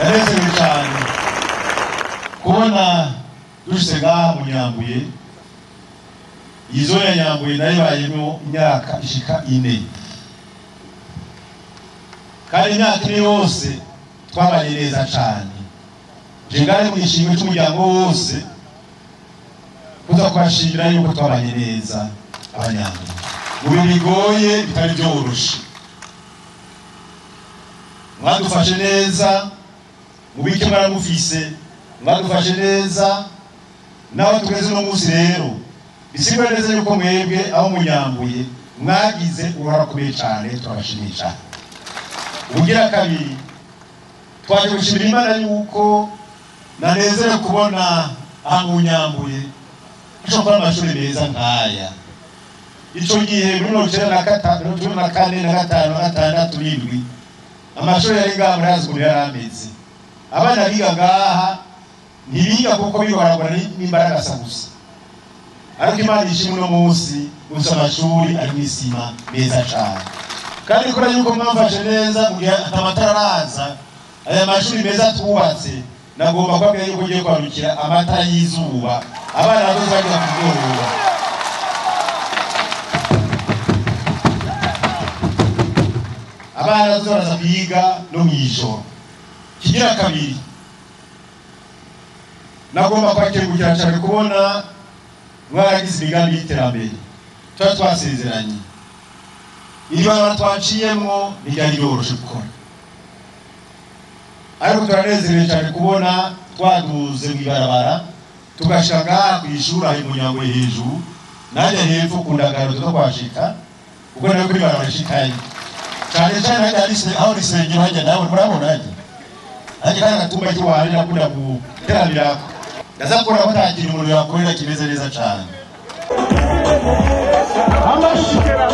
yanezerewe cyane kubona dushyize ngaha mu Nyambuye. Izo ya Nyambuye nayo bayemo imyaka ishika 4, kandi imyaka ine yose twabanye neza cyane. Jengare mu ishingwe cy'umuryango wose kuza kwashimira yuko twabanye neza Abanyambuye mu bintu bigoye bitari byoroshe. Mwadufashe neza mu bike mwaramufise, mwadufashe neza naho tugeze no munsi rero. Bisigura neza yuko mwebwe aho mu Nyambuye mwagize uruhara rukomeye cyane, turabashimisha. Ugira kabiri twaje gushimira Imana yuko nanezerewe kubona aha mu Nyambuye dushobora amashuri meza nk'aya. Ico gihe muri 1994 na 5 7 amashuri yari ngaha muri Azguru yarameze. Abana biga ngaha ntibiga kuko biga baragura n'imbaraga gusa, ariko Imana ishimwe no munsi gusa amashuri ari mwisima meza cyane. Kandi kora yuko mwamfashe neza mu gihe amatara araza, aya mashuri meza tubatse nagomba kwabwira yuko ugiye kwarukira amatara y'izuba, abana bazo bagira kugorora. Abana bazoraza biga no mwijoro. Kigira kabiri nagomba kwakira cyane kubona mwaragize imigambi y'iterambere twasezeranye. Ibibara twaciyemo ntibyari byoroshye gukora, ariko turanezerewe cyane kubona twaduze mu ibarabara tugashaka ku ishuri aho mu Nyambuye hejuru, najya hepfo ku Ndagaro tukwashika kuko nayo kuri barabara shikaye cyane cyane aho risengero hajya nawe murabona hajya kandi atumba cy'uwari nakunda guterabira ndazakora batakira umuntu yakorera kimeze neza cyane. Amashikera